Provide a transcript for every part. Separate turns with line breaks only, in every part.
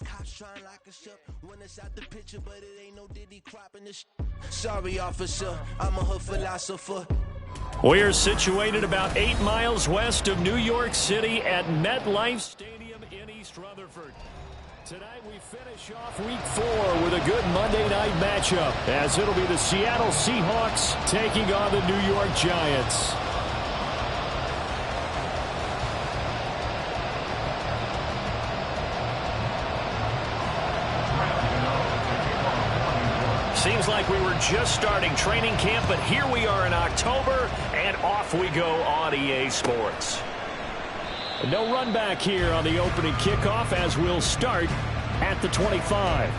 Cops trying lock us up when it's out the picture, but it ain't no Diddy cropping this. Sorry, officer, I'm a hood philosopher.
We are situated about 8 miles west of New York City at MetLife Stadium in East Rutherford. Tonight we finish off Week 4 with a good Monday night matchup, as it'll be the Seattle Seahawks taking on the New York Giants. Seems like we were just starting training camp, but here we are in October, and off we go on EA Sports. No run back here on the opening kickoff, as we'll start at the 25.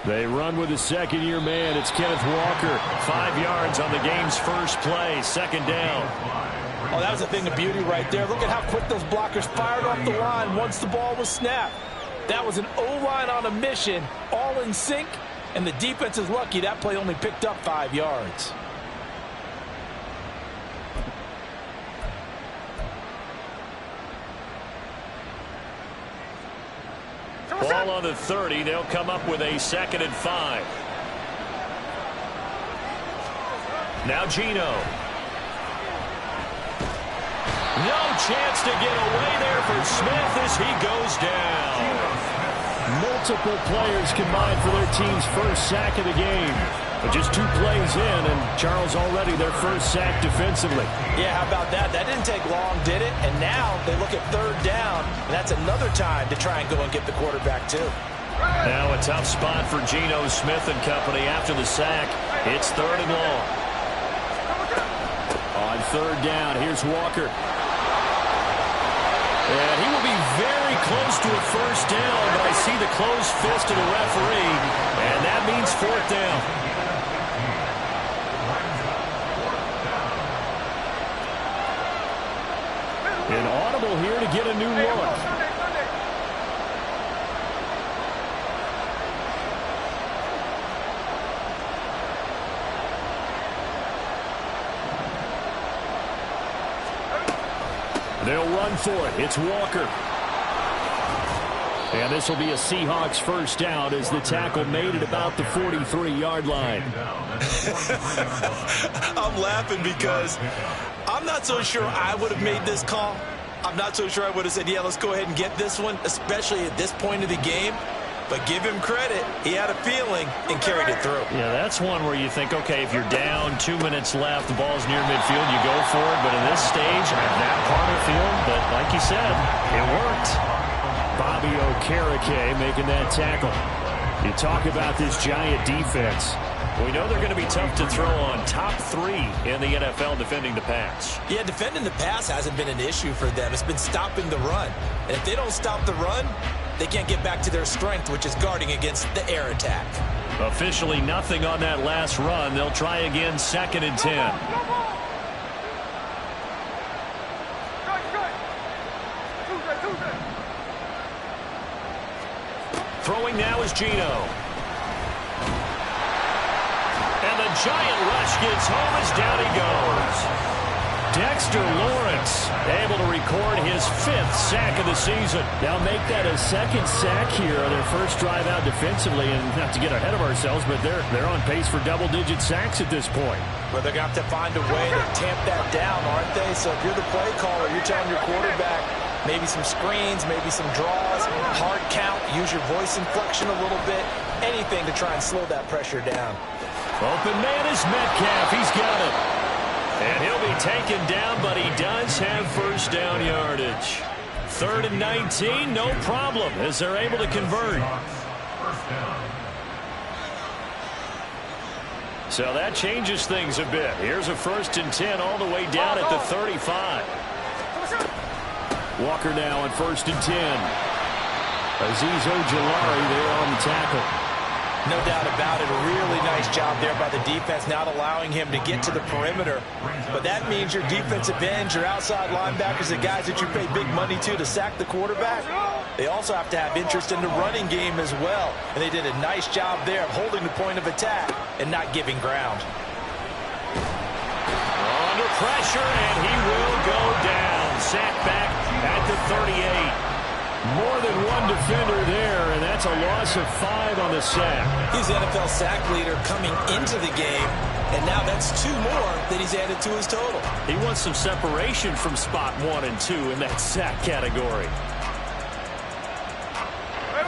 They run with a second-year man. It's Kenneth Walker. 5 yards on the game's first play. Second down.
Oh, that was a thing of beauty right there. Look at how quick those blockers fired off the line once the ball was snapped. That was an O-line on a mission, all in sync, and the defense is lucky that play only picked up 5 yards.
Ball on the 30. They'll come up with a 2nd and 5. Now Geno. No chance to get away there for Smith as he goes down. Multiple players combined for their team's first sack of the game. But just 2 plays in, and Charles already their first sack defensively.
Yeah, how about that? That didn't take long, did it? And now they look at 3rd down, and that's another time to try and go and get the quarterback, too.
Now a tough spot for Geno Smith and company after the sack. It's 3rd and long. On 3rd down, here's Walker. And he will be very close to a first down, but I see the closed fist of the referee, and that means 4th down. An audible here to get a new look. They'll run for it. It's Walker. And this will be a Seahawks first down as the tackle made at about the 43-yard line.
I'm laughing because I'm not so sure I would have made this call. I'm not so sure I would have said, yeah, let's go ahead and get this one, especially at this point of the game. But give him credit. He had a feeling and carried it through.
Yeah, that's one where you think, okay, if you're down, 2 minutes left, the ball's near midfield, you go for it. But in this stage, at that part of the field, but like you said, it worked. Bobby Okereke making that tackle. You talk about this Giant defense. We know they're going to be tough to throw on. Top 3 in the NFL defending the pass.
Yeah, defending the pass hasn't been an issue for them. It's been stopping the run. And if they don't stop the run, they can't get back to their strength, which is guarding against the air attack.
Officially nothing on that last run. They'll try again, 2nd and 10. Throwing now is Geno. And the Giant rush gets home as down he goes. Dexter Lawrence able to record his 5th sack of the season. Now make that a 2nd sack here on their first drive out defensively. And not to get ahead of ourselves, but they're on pace for double-digit sacks at this point.
But they're going to have to find a way to tamp that down, aren't they? So if you're the play caller, you're telling your quarterback maybe some screens, maybe some draws, hard count, use your voice inflection a little bit, anything to try and slow that pressure down.
Open man is Metcalf. He's got it. And he'll be taken down, but he does have first down yardage. 3rd and 19, no problem, as they're able to convert. So that changes things a bit. Here's a 1st and 10 all the way down at the 35. Walker now on 1st and 10. Azeez Ojulari there on the tackle.
No doubt about it. A really nice job there by the defense, not allowing him to get to the perimeter. But that means your defensive ends, your outside linebackers, the guys that you pay big money to sack the quarterback, they also have to have interest in the running game as well. And they did a nice job there of holding the point of attack and not giving ground.
Under pressure, and he will go down. Sacked back at the 38. More than one defender there, and that's a loss of 5 on the sack.
He's the NFL sack leader coming into the game, and now that's 2 more that he's added to his total.
He wants some separation from spot 1 and 2 in that sack category.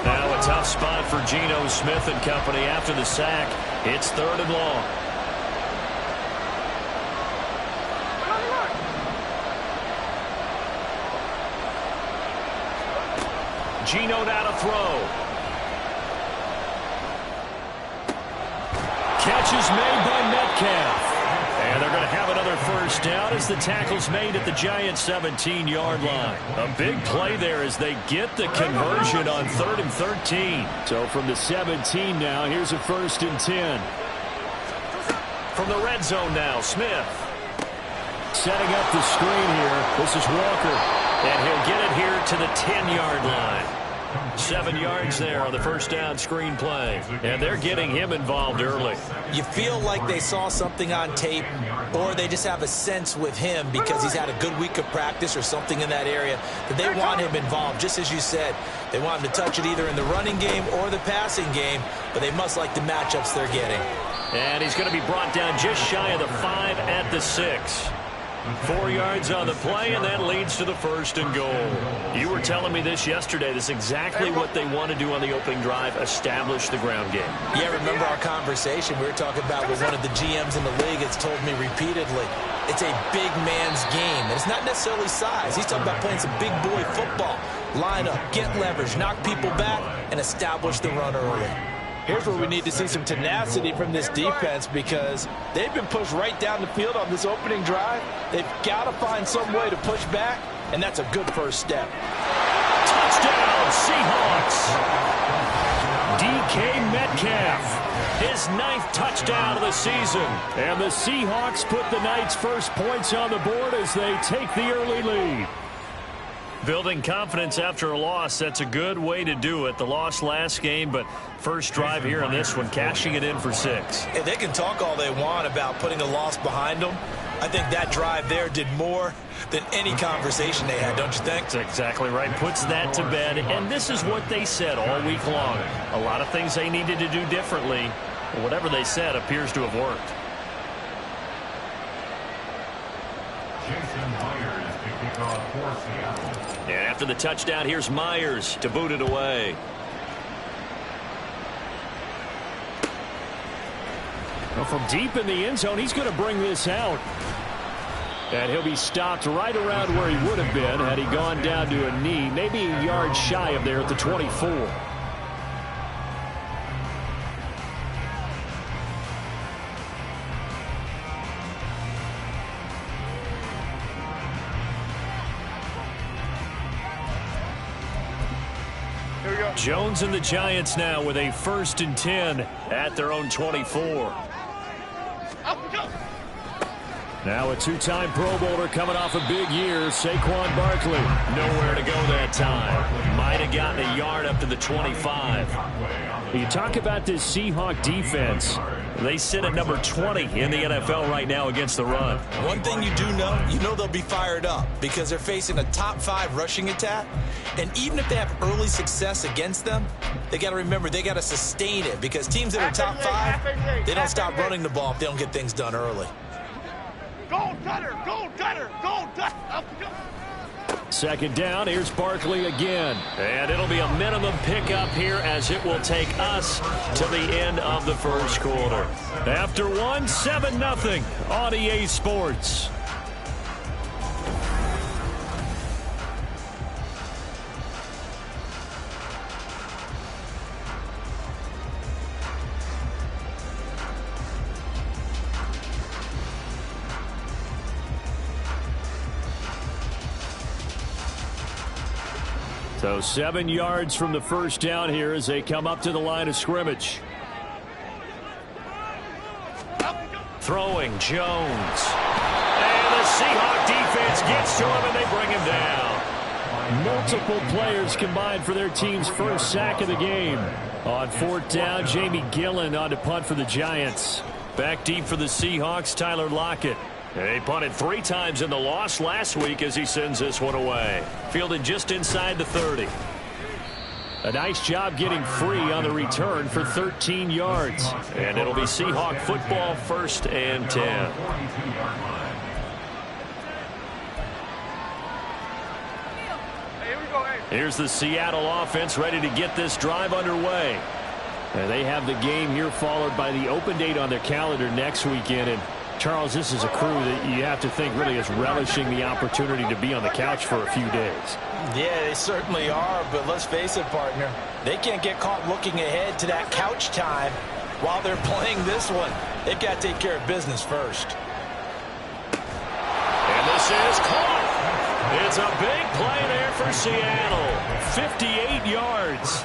Now a tough spot for Geno Smith and company after the sack. It's 3rd and long. Geno now to throw. Catch is made by Metcalf. And they're going to have another 1st down as the tackle's made at the Giants' 17-yard line. A big play there as they get the conversion on 3rd and 13. So from the 17 now, here's a 1st and 10. From the red zone now, Smith. Setting up the screen here. This is Walker. And he'll get it here to the 10-yard line. 7 yards there on the 1st down screen play. And they're getting him involved early.
You feel like they saw something on tape, or they just have a sense with him because he's had a good week of practice or something in that area that they want him involved. Just as you said, they want him to touch it either in the running game or the passing game, but they must like the matchups they're getting.
And he's going to be brought down just shy of the 5 at the 6. 4 yards on the play, and that leads to the 1st and goal. You were telling me this yesterday. This is exactly what they want to do on the opening drive, establish the ground game.
Yeah, remember our conversation we were talking about with one of the GMs in the league has told me repeatedly, it's a big man's game, and it's not necessarily size. He's talking about playing some big boy football. Line up, get leverage, knock people back, and establish the run early. Here's where we need to see some tenacity from this defense because they've been pushed right down the field on this opening drive. They've got to find some way to push back, and that's a good 1st step.
Touchdown, Seahawks. DK Metcalf, his 9th touchdown of the season. And the Seahawks put the night's first points on the board as they take the early lead. Building confidence after a loss, that's a good way to do it. The loss last game, but first drive here on this one, cashing it in for 6.
And they can talk all they want about putting a loss behind them. I think that drive there did more than any conversation they had, don't you think?
That's exactly right. Puts that to bed. And this is what they said all week long. A lot of things they needed to do differently. But whatever they said appears to have worked. And after the touchdown, here's Myers to boot it away. Well, from deep in the end zone, he's going to bring this out. And he'll be stopped right around where he would have been had he gone down to a knee, maybe a yard shy of there at the 24. Jones and the Giants now with a 1st and 10 at their own 24. Now a 2-time Pro Bowler coming off a big year, Saquon Barkley. Nowhere to go that time. Might have gotten a yard up to the 25. You talk about this Seahawk defense. They sit at number 20 in the NFL right now against the run.
One thing you do know, they'll be fired up because they're facing a top 5 rushing attack. And even if they have early success against them, they got to remember they got to sustain it because teams that are top 5, they don't stop running the ball if they don't get things done early.
Go, Cutter! Go, Cutter! Go, Cutter!
2nd down, here's Barkley again. And it'll be a minimum pickup here as it will take us to the end of the 1st quarter. After 1, 7-0 on EA Sports. So 7 yards from the first down here as they come up to the line of scrimmage. Throwing Jones. And the Seahawk defense gets to him and they bring him down. Multiple players combined for their team's first sack of the game. On fourth down, Jamie Gillen on to punt for the Giants. Back deep for the Seahawks, Tyler Lockett. They punted 3 times in the loss last week as he sends this one away. Fielded just inside the 30. A nice job getting free on the return for 13 yards. And it'll be Seahawk football, 1st and 10. Here's the Seattle offense ready to get this drive underway. And they have the game here followed by the open date on their calendar next weekend. And Charles, this is a crew that you have to think really is relishing the opportunity to be on the couch for a few days.
Yeah, they certainly are, but let's face it, partner. They can't get caught looking ahead to that couch time while they're playing this one. They've got to take care of business first.
And this is caught. It's a big play there for Seattle. 58 yards.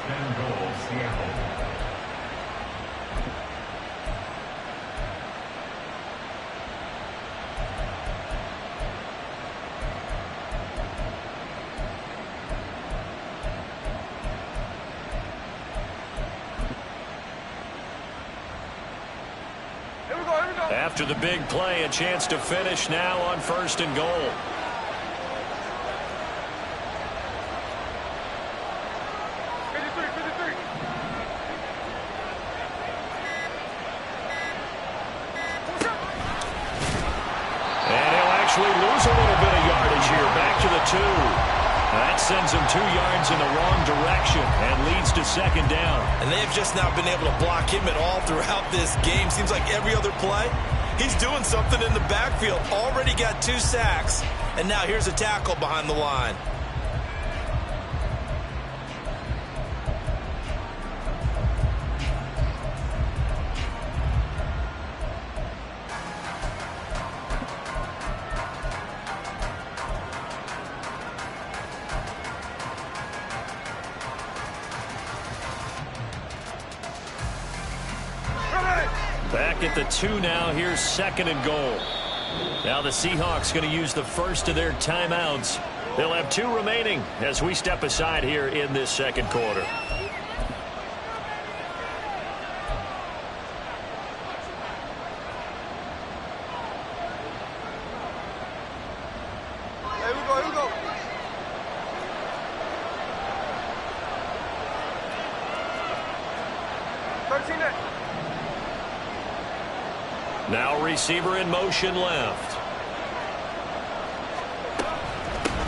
After the big play, a chance to finish now on 1st and goal. And he'll actually lose a little bit of yardage here. Back to the 2. That sends him 2 yards in the wrong direction and leads to 2nd down.
And they've just not been able to block him at all throughout this game. Seems like every other play, he's doing something in the backfield. Already got 2 sacks, and now here's a tackle behind the line.
Back at the 2 now. Here's 2nd and goal. Now the Seahawks going to use the first of their timeouts. They'll have 2 remaining as we step aside here in this 2nd quarter.
Here we go.
Now receiver in motion left.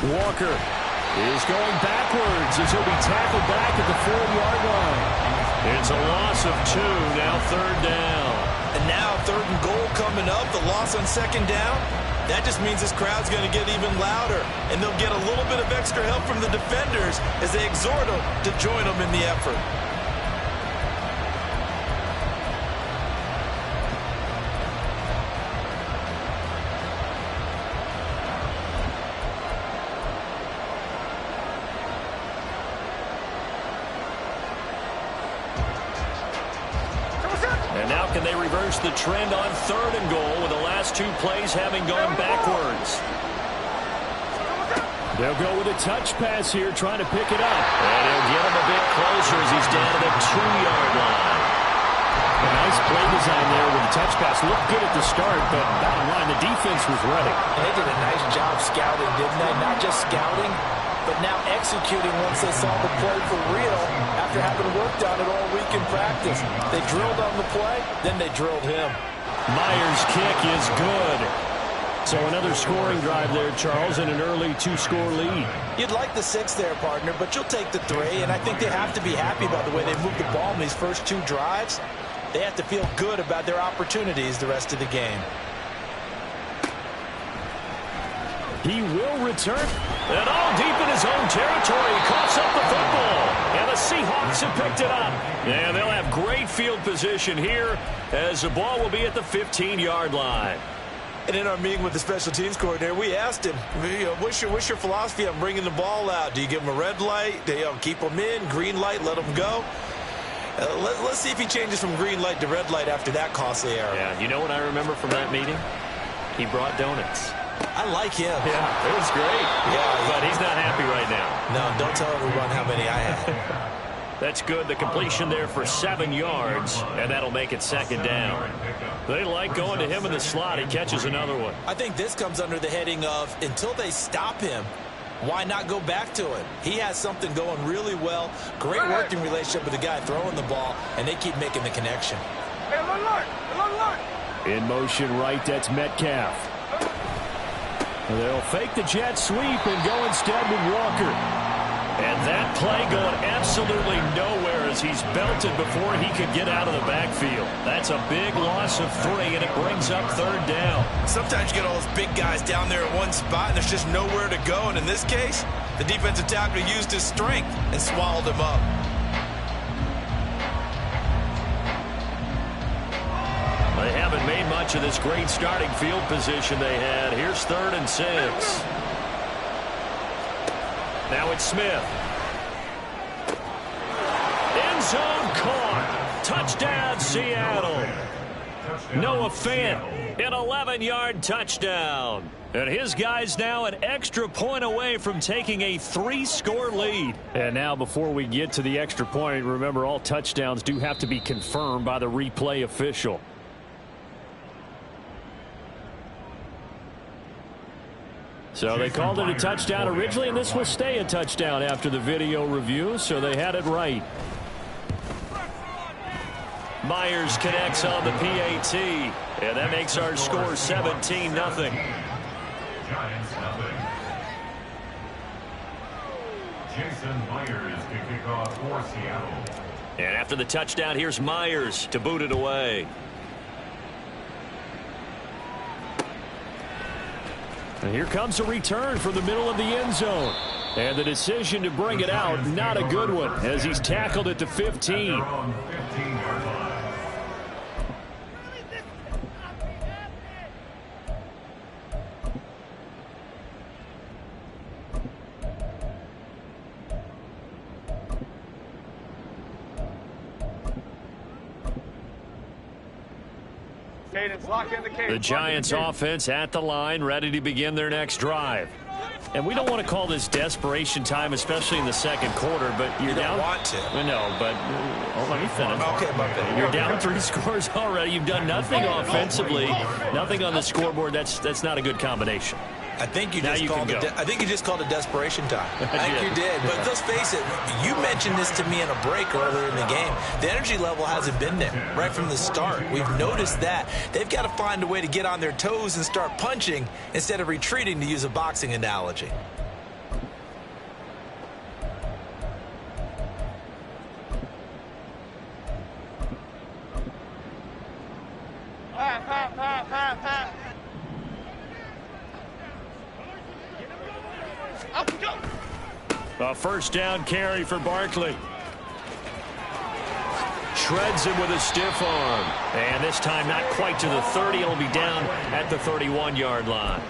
Walker is going backwards as he'll be tackled back at the 4-yard line. It's a loss of 2, now 3rd down.
And now 3rd and goal coming up, the loss on 2nd down. That just means this crowd's going to get even louder, and they'll get a little bit of extra help from the defenders as they exhort them to join them in the effort.
And now can they reverse the trend on 3rd and goal with the last 2 plays having gone backwards? They'll go with a touch pass here, trying to pick it up. And he'll get him a bit closer as he's down to the 2-yard line. A nice play design there with the touch pass. Looked good at the start, but bottom line, the defense was ready.
They did a nice job scouting, didn't they? Not just scouting, but now executing once they saw the play for real after having worked on it all week in practice. They drilled on the play, then they drilled him.
Myers' kick is good. So another scoring drive there, Charles, and an early 2-score lead.
You'd like the 6 there, partner, but you'll take the 3, and I think they have to be happy about the way they moved the ball in these first 2 drives. They have to feel good about their opportunities the rest of the game.
He will return. And all deep in his own territory, he coughs up the football. And the Seahawks have picked it up. And they'll have great field position here as the ball will be at the 15-yard line.
And in our meeting with the special teams coordinator, we asked him, what's your philosophy on bringing the ball out? Do you give him a red light? Do you keep them in? Green light, let them go? Let's see if he changes from green light to red light after that costly error.
Yeah, you know what I remember from that meeting? He brought donuts.
I like him.
Yeah, it was great.
Yeah,
but he's not happy right now.
No, don't tell everyone how many I had.
That's good. The completion there for 7 yards, and that'll make it 2nd down. They like going to him in the slot. He catches another one.
I think this comes under the heading of until they stop him, why not go back to it? He has something going really well. Great working relationship with the guy throwing the ball, and they keep making the connection.
In motion right, that's Metcalf. They'll fake the jet sweep and go instead with Walker. And that play going absolutely nowhere as he's belted before he could get out of the backfield. That's a big loss of 3, and it brings up 3rd down.
Sometimes you get all those big guys down there at one spot, and there's just nowhere to go. And in this case, the defensive tackle used his strength and swallowed him up.
They haven't made much of this great starting field position they had. Here's 3rd and 6. Now it's Smith. End zone caught. Touchdown, Seattle. Noah Fant, an 11-yard touchdown. And his guys now an extra point away from taking a 3-score lead. And now before we get to the extra point, remember all touchdowns do have to be confirmed by the replay official. So they called it a touchdown originally, and this will stay a touchdown after the video review, so they had it right. Myers connects on the PAT, and that makes our score 17-0.
Jason Myers to kick off for Seattle.
And after the touchdown, here's Myers to boot it away. And here comes a return from the middle of the end zone. And the decision to bring it out, not a good one, as he's tackled at the 15. The Giants offense at the line, ready to begin their next drive. And we don't want to call this desperation time, especially in the second quarter, but you're down.
You don't want to.
No, but let me finish.
Okay, my bad.
You're down 3 scores already. You've done nothing offensively, nothing on the scoreboard. That's not a good combination.
I think you just called it desperation time. I think you did. But let's face it, you mentioned this to me in a break earlier in the game. The energy level hasn't been there right from the start. We've noticed that. They've got to find a way to get on their toes and start punching instead of retreating, to use a boxing analogy.
A first down carry for Barkley. Shreds him with a stiff arm. And this time not quite to the 30. It'll be down at the 31-yard line.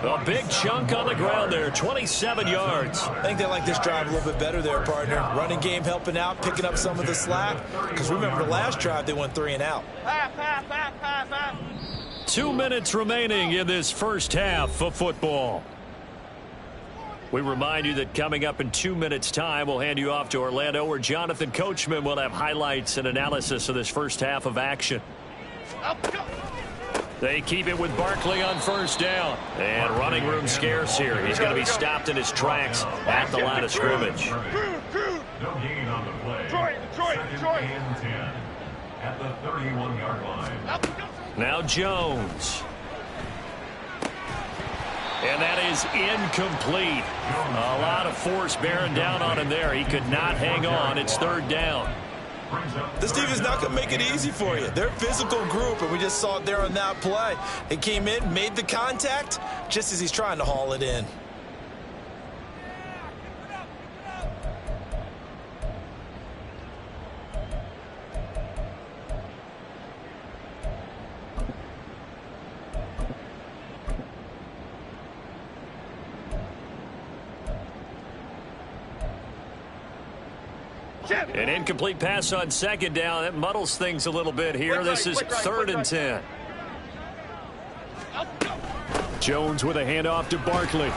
A big chunk on the ground there, 27 yards.
I think they like this drive a little bit better there, partner. Running game helping out, picking up some of the slack. Because remember the last drive, they went 3 and out.
2 minutes remaining in this first half of football. We remind you that coming up in 2 minutes' time, we'll hand you off to Orlando, where Jonathan Coachman will have highlights and analysis of this first half of action. They keep it with Barkley on first down. And running room scarce here. He's going to be stopped in his tracks at the line of scrimmage.
No gain on the play. Second and 10 at the 31-yard line.
Now Jones. And that is incomplete. A lot of force bearing down on him there. He could not hang on. It's third down.
This defense is not going to make it easy for you. They're a physical group, and we just saw it there on that play. It came in, made the contact, just as he's trying to haul it in.
An incomplete pass on second down. That muddles things a little bit here. This is 3rd and 10. Jones with a handoff to Barkley.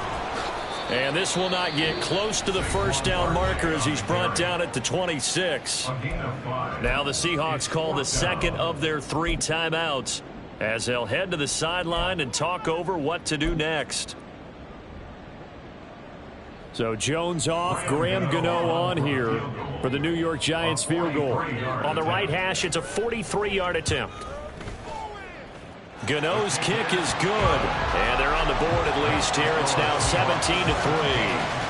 And this will not get close to the first down marker as he's brought down at the 26. Now the Seahawks call the second of their 3 timeouts as they'll head to the sideline and talk over what to do next. So Jones off, Graham Gano on here for the New York Giants field goal. On the right hash, it's a 43-yard attempt. Gano's kick is good, and they're on the board at least here. It's now 17-3.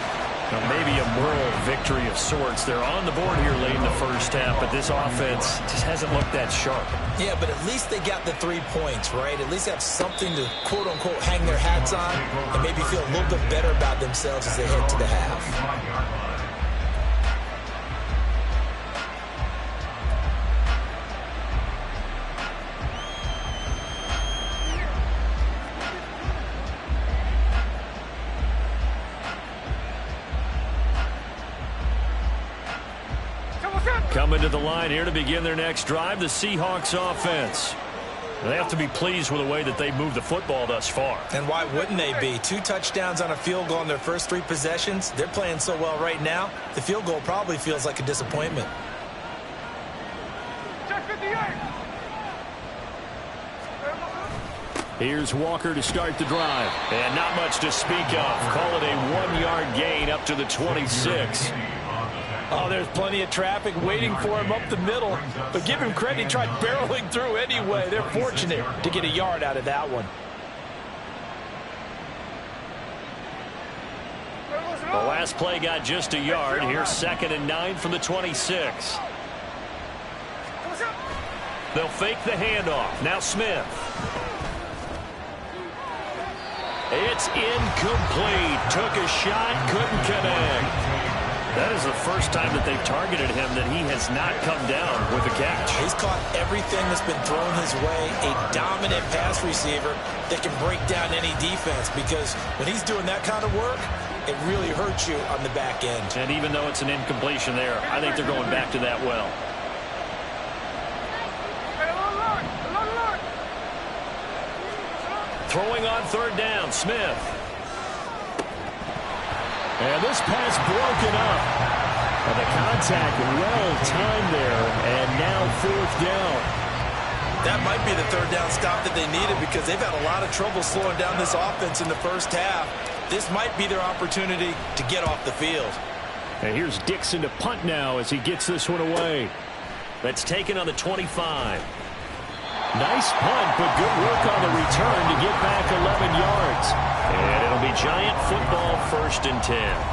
Now maybe a moral victory of sorts. They're on the board here late in the first half, but this offense just hasn't looked that sharp.
Yeah, but at least they got the 3 points, right? At least they have something to, quote-unquote, hang their hats on and maybe feel a little bit better about themselves as they head to the half.
Coming to the line here to begin their next drive, the Seahawks offense. They have to be pleased with the way that they've moved the football thus far.
And why wouldn't they be? 2 touchdowns on a field goal in their first 3 possessions. They're playing so well right now, the field goal probably feels like a disappointment.
Here's Walker to start the drive. And not much to speak of. Call it a 1-yard gain up to the 26.
Oh, there's plenty of traffic waiting for him up the middle. But give him credit, he tried barreling through anyway. They're fortunate to get a yard out of that one.
The last play got just a yard. Here's 2nd and 9 from the 26. They'll fake the handoff. Now Smith. It's incomplete. Took a shot, couldn't connect. That is the first time that they've targeted him that he has not come down with a catch.
He's caught everything that's been thrown his way. A dominant pass receiver that can break down any defense, because when he's doing that kind of work, it really hurts you on the back end.
And even though it's an incompletion there, I think they're going back to that well. Throwing on 3rd down, Smith. And this pass broken up. And the contact well-timed there, and now 4th down.
That might be the 3rd down stop that they needed, because they've had a lot of trouble slowing down this offense in the first half. This might be their opportunity to get off the field.
And here's Dixon to punt now as he gets this one away. That's taken on the 25. Nice punt, but good work on the return to get back 11 yards. And it'll be Giant football, 1st and 10.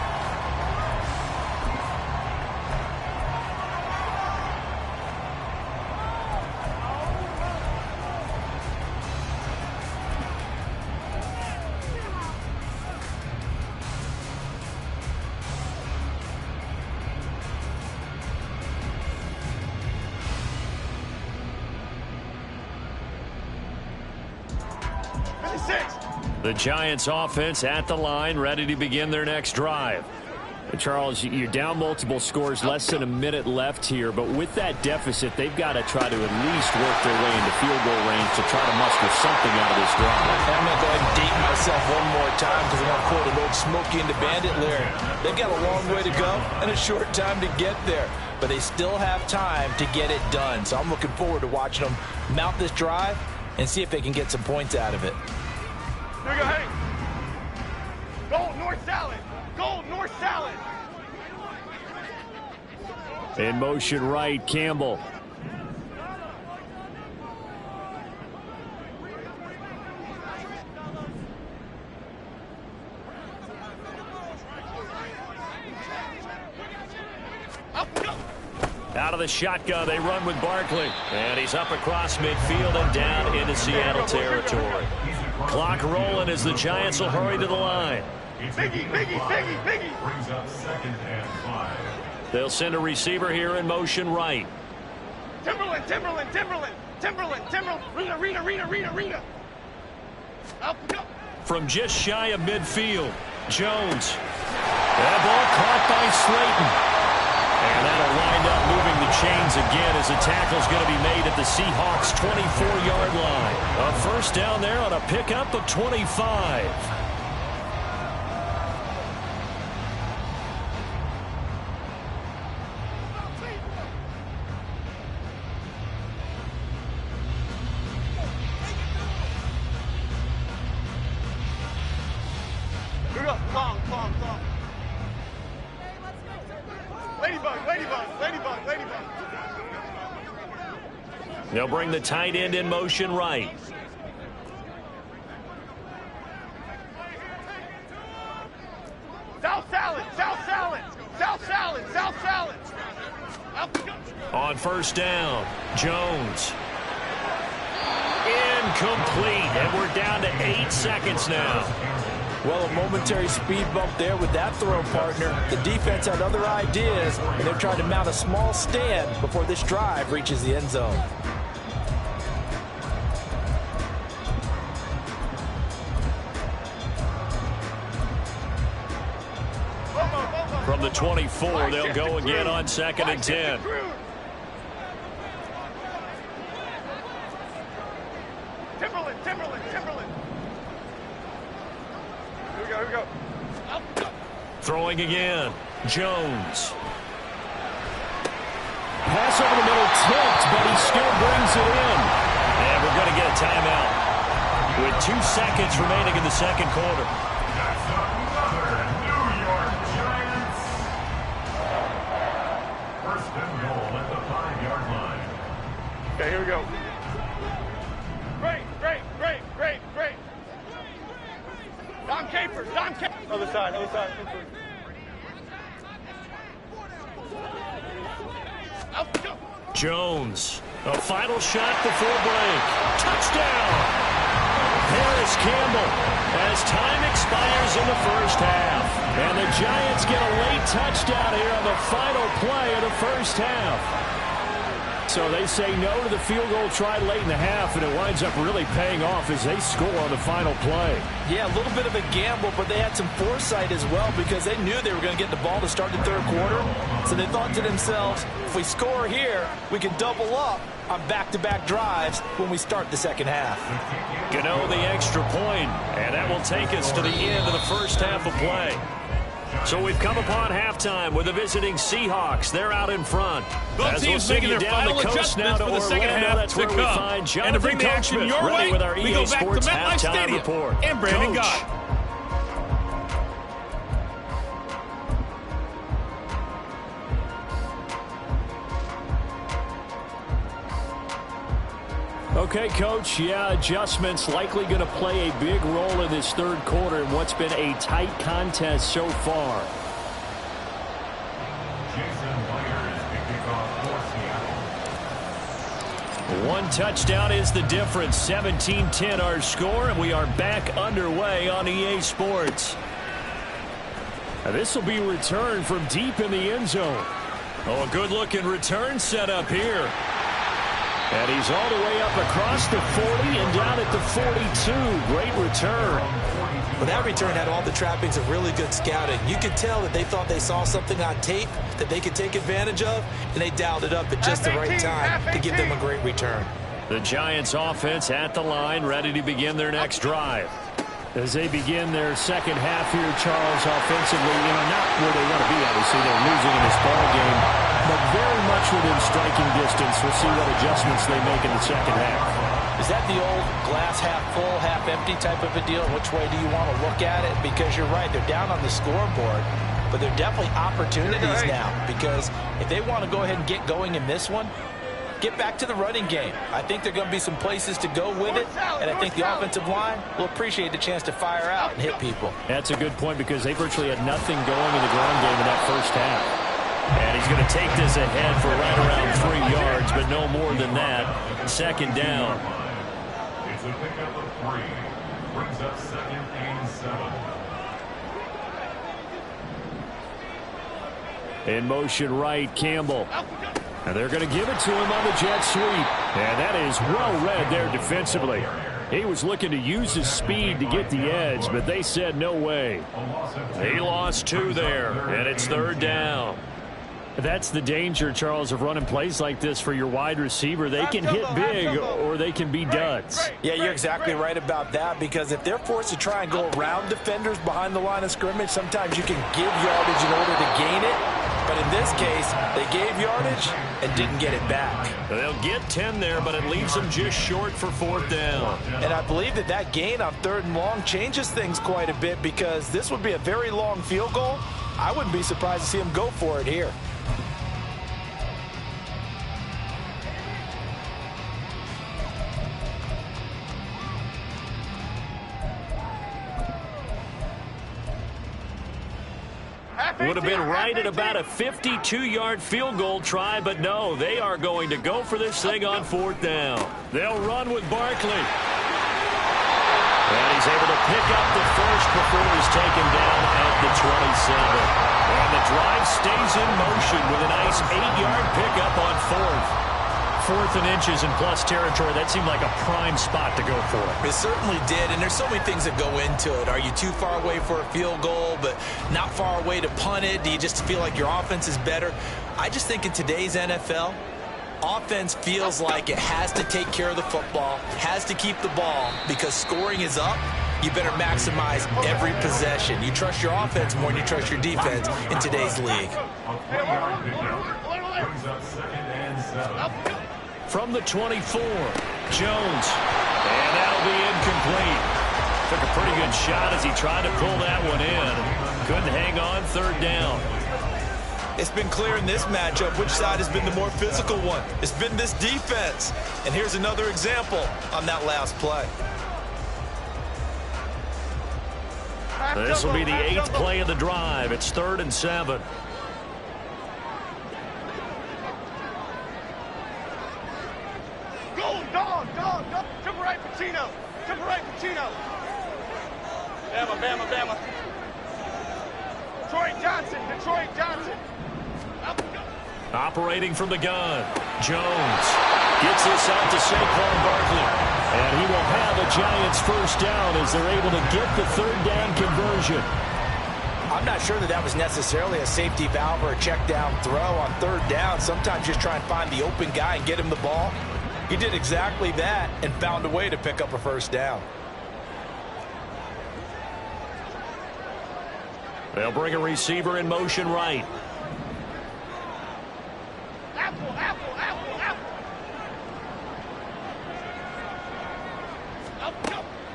The Giants offense at the line, ready to begin their next drive. Charles, you're down multiple scores, less than a minute left here, but with that deficit, they've got to try to at least work their way into field goal range to try to muster something out of this drive.
I'm going to go ahead and date myself one more time, because I'm going to quote an old Smokey and the Bandit lyric. They've got a long way to go and a short time to get there, but they still have time to get it done. So I'm looking forward to watching them mount this drive and see if they can get some points out of it.
Here you go, hey. Gold North salad. Gold North salad.
In motion right, Campbell. Out of the shotgun, they run with Barkley. And he's up across midfield and down into Seattle territory. Clock rolling as the Giants will hurry to the line.
Biggie.
Brings up 2nd and 5.
They'll send a receiver here in motion right.
Timberland. Rita. Up.
From just shy of midfield, Jones. That ball caught by Slayton. And that'll wind up moving the chains again as the tackle's going to be made at the Seahawks' 24-yard line. A first down there on a pickup of 25. They'll bring the tight end in motion right.
South salad, south salad, south salad, south salad.
On first down, Jones. Incomplete, and we're down to 8 seconds now.
Well, a momentary speed bump there with that throw, partner. The defense had other ideas, and they're trying to mount a small stand before this drive reaches the end zone.
From the 24, they'll go again on 2nd and 10.
Timberland. Here we go.
Throwing again, Jones. Pass over the middle, tipped, but he still brings it in. And we're going to get a timeout with 2 seconds remaining in the second quarter.
That's another New York Giants. First and goal at the 5-yard line.
Okay, here we go. Great. Don Capers. Other side.
Jones, a final shot before break. Touchdown! Paris Campbell, as time expires in the first half. And the Giants get a late touchdown here on the final play of the first half. So they say no to the field goal try late in the half, and it winds up really paying off as they score on the final play.
Yeah, a little bit of a gamble, but they had some foresight as well because they knew they were going to get the ball to start the third quarter. So they thought to themselves, if we score here, we can double up on back-to-back drives when we start the second half.
Gano the extra point, and that will take us to the end of the first half of play. So we've come upon halftime with the visiting Seahawks. They're out in front.
Both teams making their final adjustments for the second half to come. And to bring the action your way, we go back to MetLife Stadium. And Brandon Gott.
Okay, Coach, adjustments likely going to play a big role in this third quarter in what's been a tight contest so far.
Jason Myers picking off for Seattle.
One touchdown is the difference. 17-10 our score, and we are back underway on EA Sports. This will be returned from deep in the end zone. Oh, a good-looking return set up here. And he's all the way up across the 40 and down at the 42. Great return.
Well, that return had all the trappings of really good scouting. You could tell that they thought they saw something on tape that they could take advantage of, and they dialed it up at just the right time to give them a great return.
The Giants offense at the line, ready to begin their next drive. As they begin their second half here, Charles, offensively, not where they want to be, obviously. They're losing in this ball game, but very much within striking distance. We'll see what adjustments they make in the second half.
Is that the old glass half full, half empty type of a deal? Which way do you want to look at it? Because you're right, they're down on the scoreboard, but they're definitely opportunities now, because if they want to go ahead and get going in this one, get back to the running game. I think there are going to be some places to go with it, and I think the offensive line will appreciate the chance to fire out and hit people.
That's a good point because they virtually had nothing going in the ground game in that first half. And he's going to take this ahead for right around 3 yards, but no more than that. Second down.
It's a pickup of 3. Brings up 2nd and 7.
In motion right, Campbell. And they're going to give it to him on the jet sweep. And that is well read there defensively. He was looking to use his speed to get the edge, but they said no way. He lost 2 there, and it's third down. That's the danger, Charles, of running plays like this for your wide receiver. They can hit big or they can be duds.
Yeah, you're exactly right about that, because if they're forced to try and go around defenders behind the line of scrimmage, sometimes you can give yardage in order to gain it. But in this case, they gave yardage and didn't get it back.
They'll get 10 there, but it leaves them just short for 4th down.
And I believe that gain on 3rd and long changes things quite a bit, because this would be a very long field goal. I wouldn't be surprised to see him go for it here.
Would have been right at about a 52-yard field goal try, but no, they are going to go for this thing on 4th down. They'll run with Barkley. And he's able to pick up the first before he's taken down at the 27. And the drive stays in motion with a nice 8-yard pickup on 4th. 4th and inches in plus territory. That seemed like a prime spot to go for.
It certainly did, and there's so many things that go into it. Are you too far away for a field goal, but not far away to punt it? Do you just feel like your offense is better? I just think in today's NFL, offense feels like it has to take care of the football, has to keep the ball, because scoring is up. You better maximize every possession. You trust your offense more than you trust your defense in today's league.
From the 24, Jones. And that'll be incomplete. Took a pretty good shot as he tried to pull that one in. Couldn't hang on 3rd down.
It's been clear in this matchup which side has been the more physical one. It's been this defense. And here's another example on that last play.
This will be the 8th play of the drive. It's 3rd and 7.
Dog. Triple right, Pacino. Triple right, Pacino. Bama. Detroit Johnson.
Operating from the gun. Jones gets this out to Saquon Barkley. And he will have a Giants 1st down as they're able to get the 3rd down conversion.
I'm not sure that was necessarily a safety valve or a check down throw on 3rd down. Sometimes just try and find the open guy and get him the ball. He did exactly that and found a way to pick up a 1st down.
They'll bring a receiver in motion right.
Apple.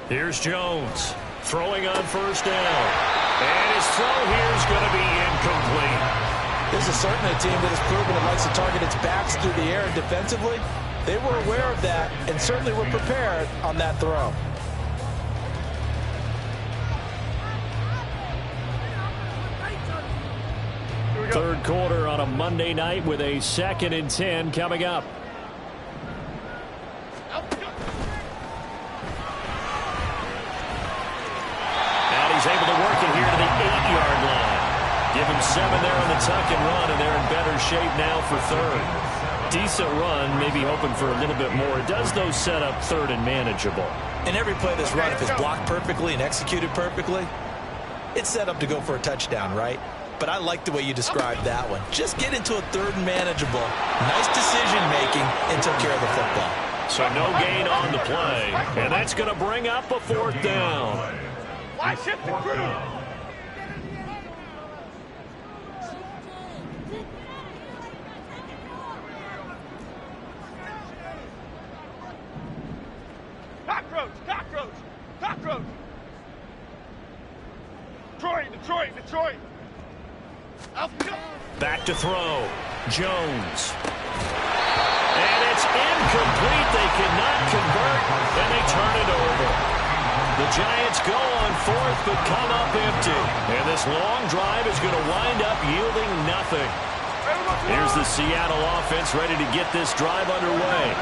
Here's Jones throwing on 1st down. And his throw here is going to be incomplete.
This is certainly a team that has proven it likes to target its backs through the air, and defensively, they were aware of that and certainly were prepared on that throw.
Third quarter on a Monday night with a 2nd and 10 coming up. And he's able to work it here to the 8-yard line. Give him 7 there on the tuck and run, and they're in better shape now for 3rd. Decent run, maybe hoping for a little bit more. It does, though, set up 3rd and manageable.
In every play that's run, if it's blocked perfectly and executed perfectly, it's set up to go for a touchdown, right? But I like the way you described that one. Just get into a 3rd and manageable. Nice decision-making and took care of the football.
So no gain on the play, and that's going to bring up a 4th down.
Why shift the crew? Cockroach. Detroit.
Back to throw. Jones. And it's incomplete. They cannot convert, and they turn it over. The Giants go on 4th, but come up empty. And this long drive is going to wind up yielding nothing. Here's the Seattle offense ready to get this drive underway.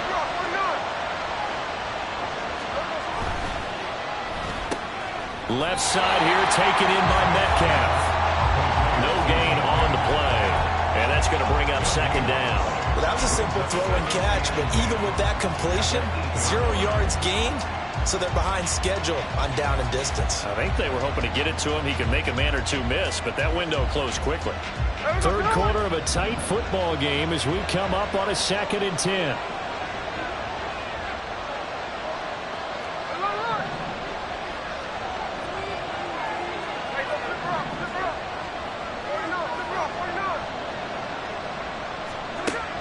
Left side here taken in by Metcalf. No gain on the play. And that's going to bring up 2nd down.
Well, that was a simple throw and catch, but even with that completion, 0 yards gained, so they're behind schedule on down and distance.
I think they were hoping to get it to him. He could make a man or two miss, but that window closed quickly.
Third quarter of a tight football game as we come up on a 2nd and 10.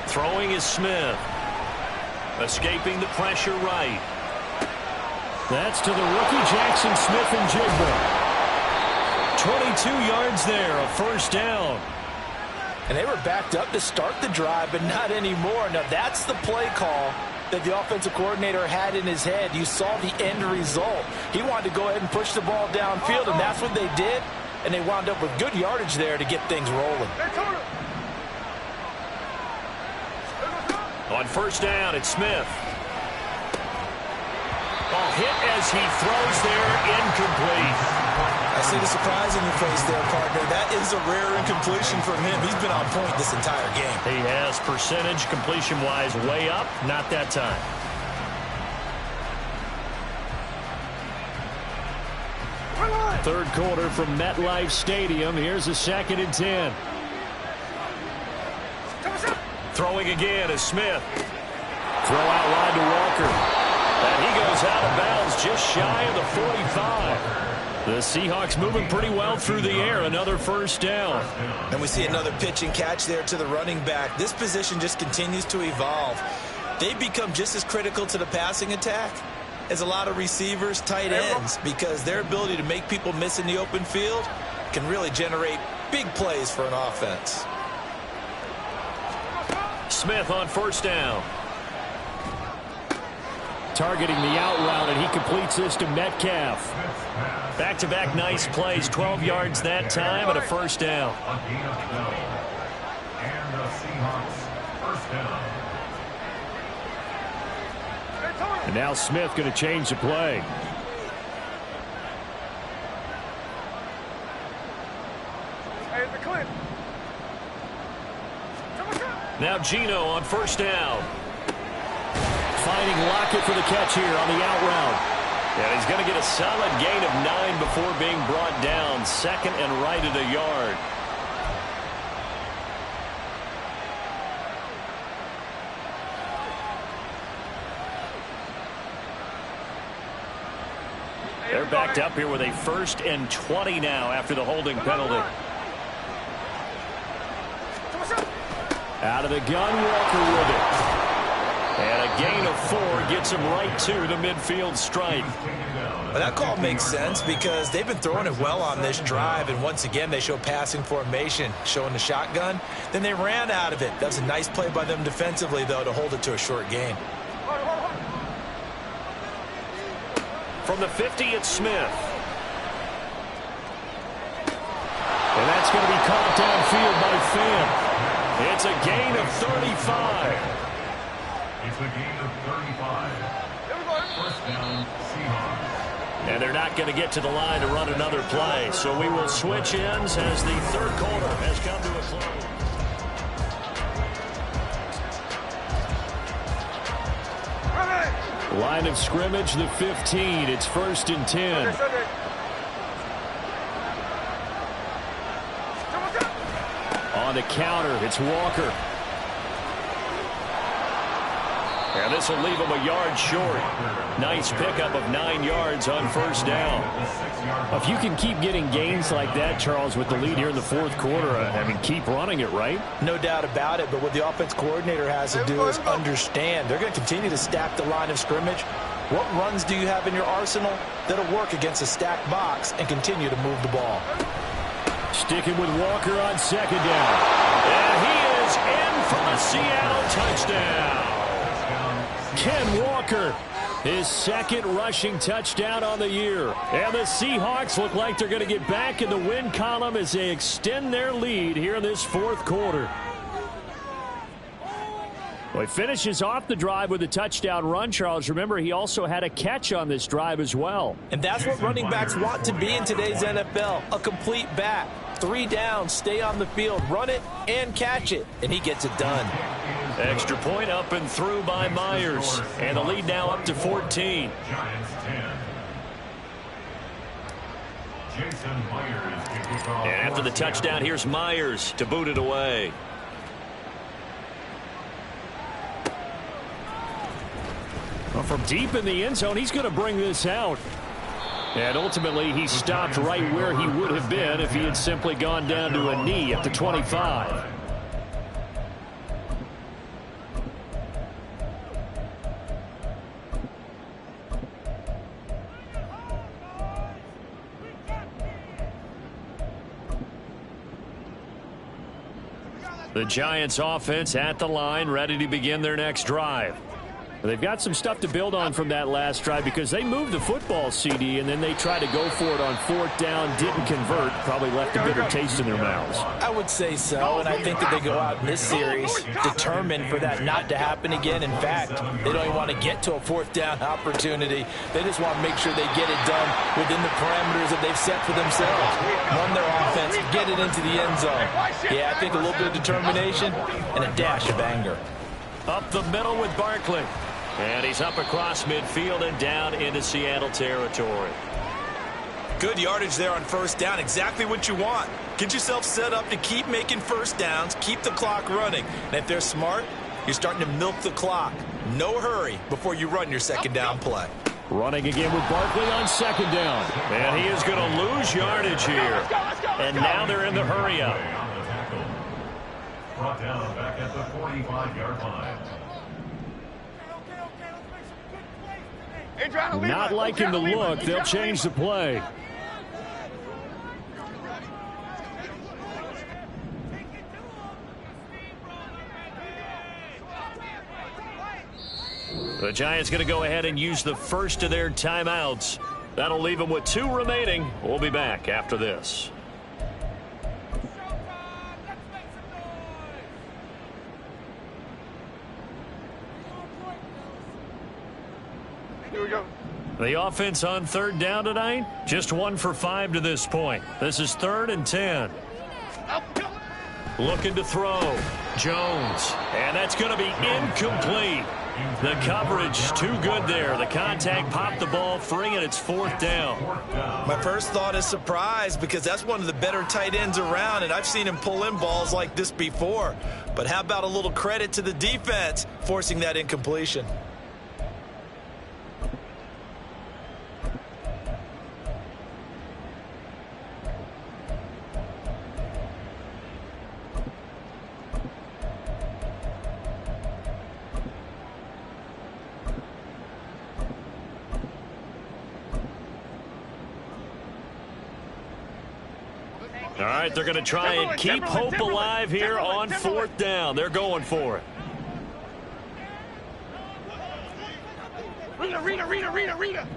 Throwing is Smith. Escaping the pressure right.
That's to the rookie Jackson Smith-Njigba.
22 yards there, a first down.
And they were backed up to start the drive, but not anymore. Now, that's the play call that the offensive coordinator had in his head. You saw the end result. He wanted to go ahead and push the ball downfield, and that's what they did. And they wound up with good yardage there to get things rolling.
On first down, it's Smith. Ball hit as he throws there, incomplete.
I see the surprise in your face there, partner. That is a rare incompletion from him. He's been on point this entire game.
He has percentage completion-wise way up, not that time.
Third quarter from MetLife Stadium. Here's a 2nd and 10.
Throwing again is Smith. Throw out wide to Walker. And he goes out of bounds just shy of the 45.
The Seahawks moving pretty well through the air. Another first down.
And we see another pitch and catch there to the running back. This position just continues to evolve. They've become just as critical to the passing attack as a lot of receivers, tight ends, because their ability to make people miss in the open field can really generate big plays for an offense.
Smith on first down.
Targeting the out route, and he completes this to Metcalf.
Back-to-back nice plays, 12 yards that time, and a first down.
And the Seahawks first down.
And now Smith going to change the play.
Now Geno on first down.
Finding Lockett for the catch here on the out route.
And he's going to get a solid gain of 9 before being brought down. 2nd and right at a yard. They're backed up here with a 1st and 20 now after the holding penalty.
Out of the gun, Walker with it.
And a gain of 4 gets him right to the midfield stripe.
Well, that call makes sense because they've been throwing it well on this drive, and once again they show passing formation, showing the shotgun. Then they ran out of it. That was a nice play by them defensively, though, to hold it to a short gain.
From the 50, it's Smith.
And that's going to be caught downfield by Fant.
It's a gain of 35.
It's a gain of 35. First down, Seahawks.
And they're not going to get to the line to run another play. So we will switch ends as the third quarter has come to a close.
Line of scrimmage, the 15. It's 1st and 10. On the counter, it's Walker.
And this will leave him a yard short. Nice pickup of 9 yards on first down.
If you can keep getting gains like that, Charles, with the lead here in the 4th quarter, I mean, keep running it, right?
No doubt about it, but what the offense coordinator has to do is understand. They're going to continue to stack the line of scrimmage. What runs do you have in your arsenal that'll work against a stacked box and continue to move the ball?
Sticking with Walker on 2nd down.
And he is in for a Seattle touchdown.
Ken Walker, his 2nd rushing touchdown on the year. And the Seahawks look like they're going to get back in the win column as they extend their lead here in this 4th quarter. Well, he finishes off the drive with a touchdown run, Charles. Remember, he also had a catch on this drive as well.
And that's what running backs want to be in today's NFL, a complete back. 3 downs, stay on the field, run it, and catch it. And he gets it done.
Extra point up and through by Myers. And the lead now up to 14.
Giants 10. Jason Myers to kick off.
And after the touchdown, here's Myers to boot it away. Well, from deep in the end zone, he's going to bring this out. And ultimately, he stopped right where he would have been if he had simply gone down to a knee at the 25. The Giants offense at the line, ready to begin their next drive. They've got some stuff to build on from that last drive because they moved the football, CD, and then they tried to go for it on 4th down, didn't convert, probably left a bitter taste in their mouths.
I would say so, and I think that they go out in this series determined for that not to happen again. In fact, they don't even want to get to a 4th down opportunity. They just want to make sure they get it done within the parameters that they've set for themselves. Run their offense, get it into the end zone. Yeah, I think a little bit of determination and a dash of anger.
Up the middle with Barkley. And he's up across midfield and down into Seattle territory.
Good yardage there on 1st down. Exactly what you want. Get yourself set up to keep making 1st downs, keep the clock running. And if they're smart, you're starting to milk the clock. No hurry before you run your 2nd down play.
Running again with Barkley on 2nd down. And he is going to lose yardage here. And now they're in the hurry up.
Brought down back at the 45-yard line.
Not liking the look. They'll change the play. The Giants going to go ahead and use the first of their timeouts. That'll leave them with 2 remaining. We'll be back after this.
Here we go.
The offense on 3rd down tonight, just 1 for 5 to this point. This is 3rd and 10. Looking to throw. Jones. And that's going to be incomplete. The coverage too good there. The contact popped the ball free, and it's 4th down.
My first thought is surprise because that's one of the better tight ends around, and I've seen him pull in balls like this before. But how about a little credit to the defense forcing that incompletion?
All right, they're going to try and keep hope alive here on 4th down. They're going for it.
Rita.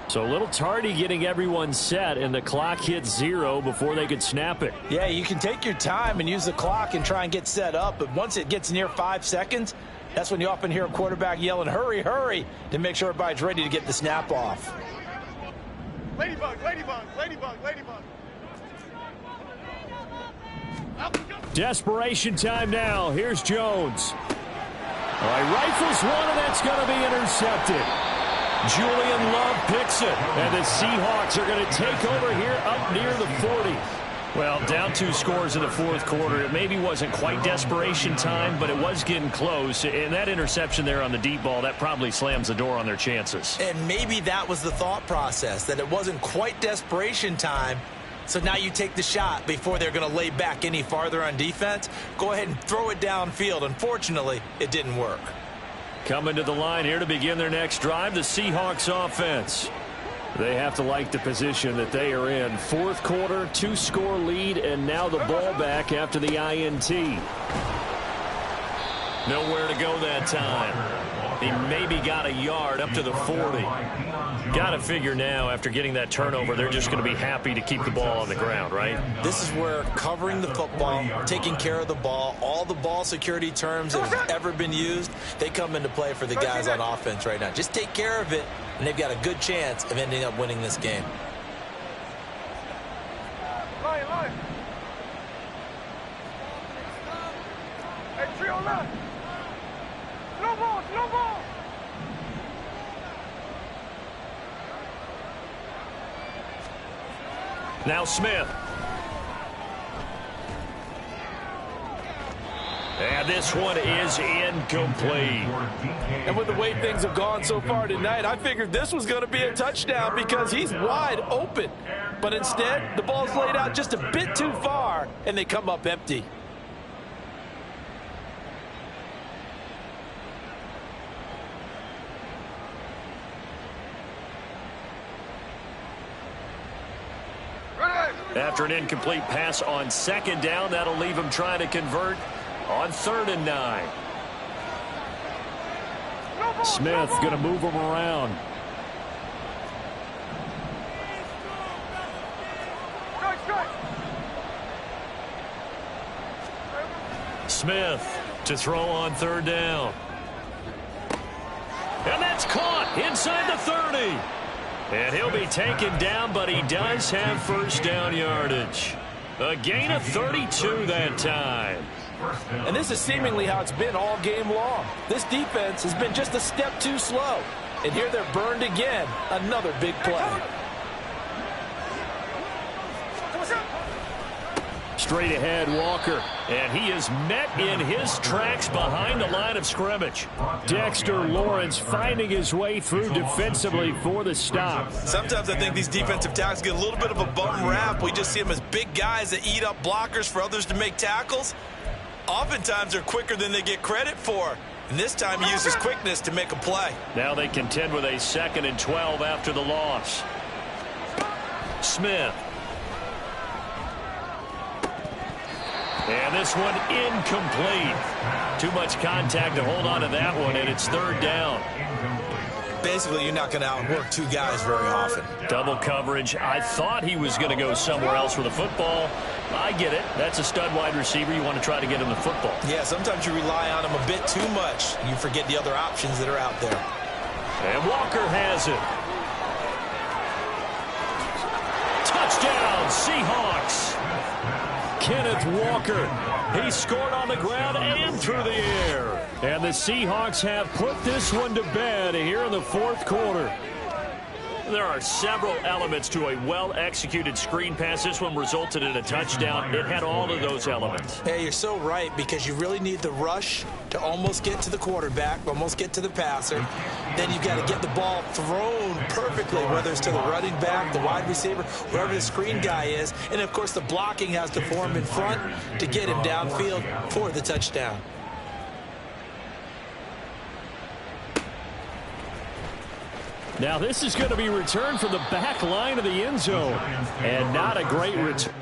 So a little tardy getting everyone set, and the clock hits 0 before they could snap it.
Yeah, you can take your time and use the clock and try and get set up, but once it gets near 5 seconds, that's when you often hear a quarterback yelling, hurry, hurry, to make sure everybody's ready to get the snap off.
Ladybug.
Desperation time now. Here's Jones. All right, rifles one, and that's going to be intercepted. Julian Love picks it, and the Seahawks are going to take over here up near the 40. Well, down 2 scores in the 4th quarter. It maybe wasn't quite desperation time, but it was getting close. And that interception there on the deep ball, that probably slams the door on their chances.
And maybe that was the thought process, that it wasn't quite desperation time. So now you take the shot before they're going to lay back any farther on defense. Go ahead and throw it downfield. Unfortunately, it didn't work.
Coming to the line here to begin their next drive, the Seahawks offense. They have to like the position that they are in. 4th quarter, 2-score lead, and now the ball back after the INT. Nowhere to go that time. He maybe got a yard up to the 40. Got to figure now, after getting that turnover, they're just going to be happy to keep the ball on the ground, right?
This is where covering the football, taking care of the ball, all the ball security terms that have ever been used, they come into play for the guys on offense right now. Just take care of it, and they've got a good chance of ending up winning this game.
Lion. Hey, trio left. No balls, no balls.
Now Smith. And this one is incomplete.
And with the way things have gone so far tonight, I figured this was going to be a touchdown because he's wide open. But instead, the ball's laid out just a bit too far, and they come up empty.
After an incomplete pass on second down, that'll leave him trying to convert on 3rd and 9. Smith going to move him around. Smith to throw on 3rd down. And that's caught inside the 30. And he'll be taken down, but he does have 1st down yardage. A gain of 32 that time.
And this is seemingly how it's been all game long. This defense has been just a step too slow. And here they're burned again. Another big play.
Straight ahead, Walker. And he is met in his tracks behind the line of scrimmage. Dexter Lawrence finding his way through defensively for the stop.
Sometimes I think these defensive tackles get a little bit of a bum rap. We just see them as big guys that eat up blockers for others to make tackles. Oftentimes they're quicker than they get credit for. And this time he uses quickness to make a play.
Now they contend with a 2nd and 12 after the loss. Smith. And this one incomplete. Too much contact to hold on to that one, and it's 3rd down.
Basically, you're not going to outwork two guys very often.
Double coverage. I thought he was going to go somewhere else with the football. I get it. That's a stud wide receiver. You want to try to get him the football.
Yeah, sometimes you rely on him a bit too much. You forget the other options that are out there.
And Walker has it. Touchdown, Seahawks. Kenneth Walker. He scored on the ground and through the air. And the Seahawks have put this one to bed here in the 4th quarter. There are several elements to a well-executed screen pass. This one resulted in a touchdown. It had all of those elements.
Hey, you're so right, because you really need the rush to almost get to the quarterback, almost get to the passer. Then you've got to get the ball thrown perfectly, whether it's to the running back, the wide receiver, wherever the screen guy is. And, of course, the blocking has to form in front to get him downfield for the touchdown.
Now this is going to be returned from the back line of the end zone. And not a great return.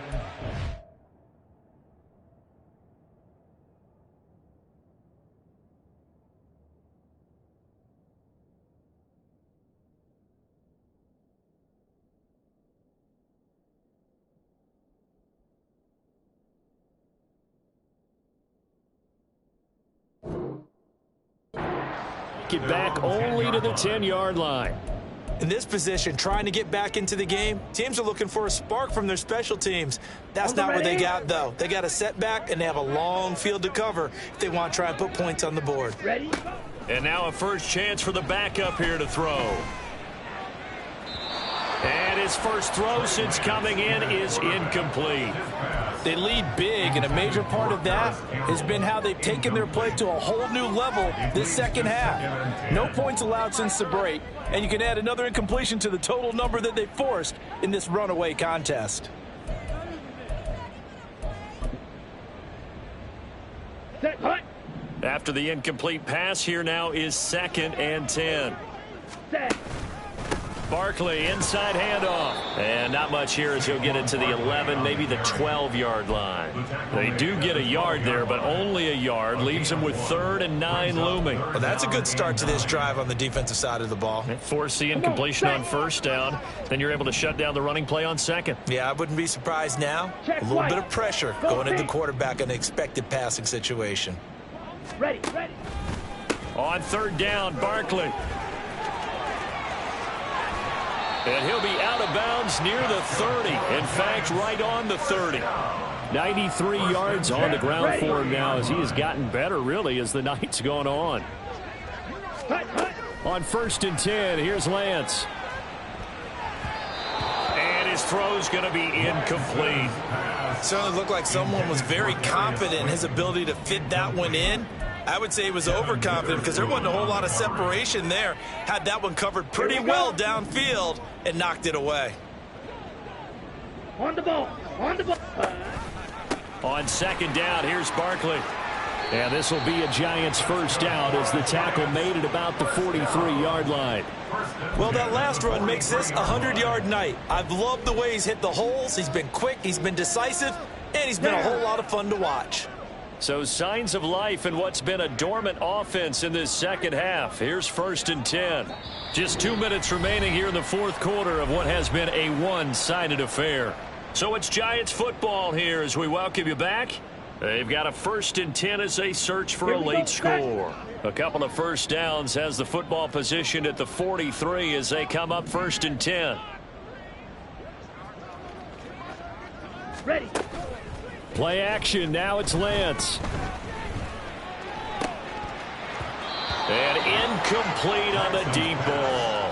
Get back only to the 10-yard line.
In this position, trying to get back into the game, teams are looking for a spark from their special teams. That's not what they got, though. They got a setback, and they have a long field to cover if they want to try and put points on the board.
Ready?
And now a first chance for the backup here to throw. And his first throw since coming in is incomplete.
They lead big, and a major part of that has been how they've taken their play to a whole new level this second half. No points allowed since the break, and you can add another incompletion to the total number that they forced in this runaway contest.
Set, hut.
After the incomplete pass, here now is 2nd and 10.
Set.
Barkley, inside handoff. And not much here as he'll get it to the 11, maybe the 12-yard line. They do get a yard there, but only a yard. Leaves them with 3rd and 9 looming.
Well, that's a good start to this drive on the defensive side of the ball.
Force the incompletion on 1st down. Then you're able to shut down the running play on 2nd.
Yeah, I wouldn't be surprised now. A little bit of pressure going at the quarterback in an expected passing situation.
Ready, ready.
On 3rd down, Barkley. And he'll be out of bounds near the 30. In fact, right on the 30. 93 yards on the ground for him now as he has gotten better, really, as the night's gone on. On 1st and 10, here's Lance.
And his throw's going to be incomplete.
Certainly looked like someone was very confident in his ability to fit that one in. I would say he was overconfident because there wasn't a whole lot of separation there. Had that one covered pretty well downfield and knocked it away.
On the ball. On the ball.
On 2nd down, here's Barkley. And this will be a Giants first down as the tackle made it about the 43-yard line.
Well, that last run makes this a 100-yard night. I've loved the way he's hit the holes. He's been quick, he's been decisive, and he's been a whole lot of fun to watch.
So signs of life in what's been a dormant offense in this second half. Here's 1st and 10. Just 2 minutes remaining here in the fourth quarter of what has been a one-sided affair. So it's Giants football here as we welcome you back. They've got a 1st and 10 as they search for a late score. A couple of first downs has the football positioned at the 43 as they come up 1st and 10.
Ready.
Play action. Now it's Lance. And incomplete on the deep ball.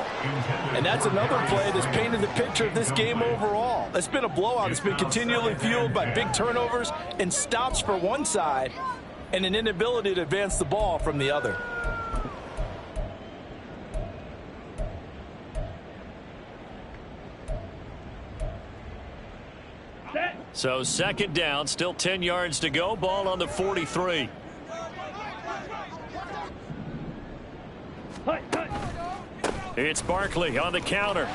And that's another play that's painted the picture of this game overall. It's been a blowout. It's been continually fueled by big turnovers and stops for one side and an inability to advance the ball from the other.
So 2nd down, still 10 yards to go. Ball on the 43. It's Barkley on the counter.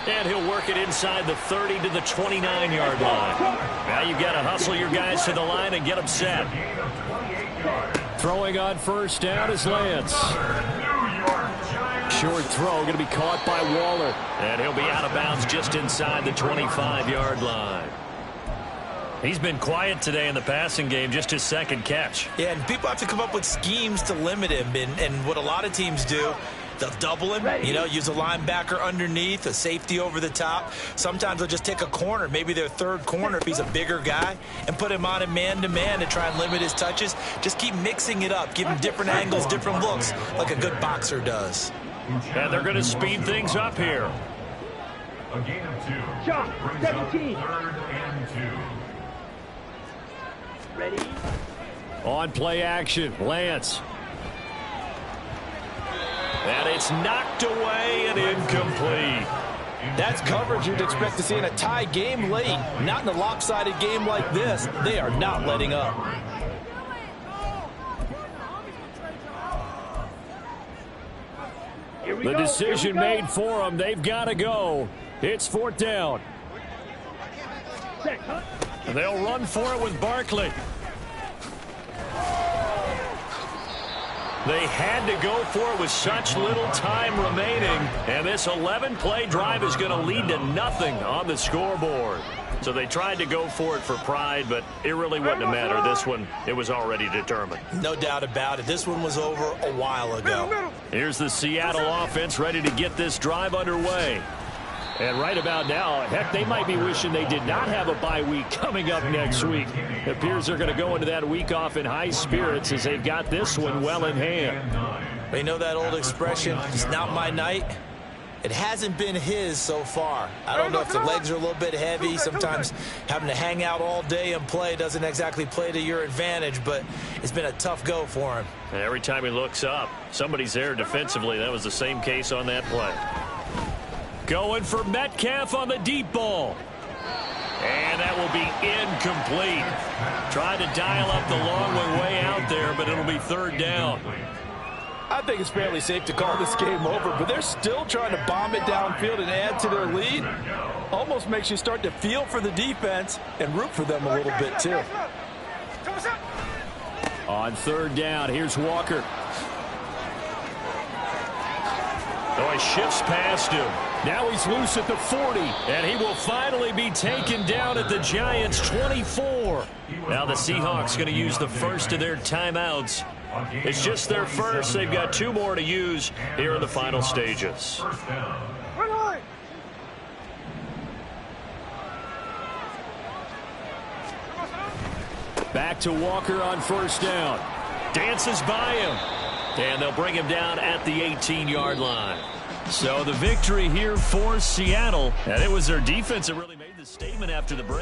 And he'll work it inside the 30 to the 29-yard line. Now you've got to hustle your guys to the line and get them set. Throwing on 1st down is Lance. Short throw going to be caught by Waller. And he'll be out of bounds just inside the 25-yard line. He's been quiet today in the passing game, just his 2nd catch.
Yeah, and people have to come up with schemes to limit him. And what a lot of teams do, they'll double him, you know, use a linebacker underneath, a safety over the top. Sometimes they'll just take a corner, maybe their 3rd corner if he's a bigger guy, and put him on a man-to-man to try and limit his touches. Just keep mixing it up, give him different angles, different looks, like a good boxer does.
And they're going to speed things up here.
A gain of 2.
Shot. 17.
3rd and 2.
Ready.
On play action, Lance. And it's knocked away and incomplete.
That's coverage you'd expect to see in a tie game late. Not in a lopsided game like this. They are not letting up.
The decision made for them. They've got to go. It's 4th down. And they'll run for it with Barkley. They had to go for it with such little time remaining. And this 11-play drive is going to lead to nothing on the scoreboard. So they tried to go for it for pride, but it really wouldn't have mattered. This one, it was already determined.
No doubt about it. This one was over a while ago.
Here's the Seattle offense ready to get this drive underway. And right about now, heck, they might be wishing they did not have a bye week coming up next week. It appears they're going to go into that week off in high spirits as they've got this one well in hand.
They know that old expression, it's not my night. It hasn't been his so far. I don't know if the legs are a little bit heavy. Sometimes having to hang out all day and play doesn't exactly play to your advantage, but it's been a tough go for him.
And every time he looks up, somebody's there defensively. That was the same case on that play. Going for Metcalf on the deep ball. And that will be incomplete. Tried to dial up the long way out there, but it'll be 3rd down.
I think it's fairly safe to call this game over, but they're still trying to bomb it downfield and add to their lead. Almost makes you start to feel for the defense and root for them a little bit, too.
On 3rd down, here's Walker. Oh, he shifts past him. Now he's loose at the 40, and he will finally be taken down at the Giants' 24. Now the Seahawks going to use the first of their timeouts. It's just their first. They've got 2 more to use here in the final stages. Back to Walker on 1st down. dances by him. And they'll bring him down at the 18-yard line. So the victory here for Seattle. And it was their defense that really made the statement after the break.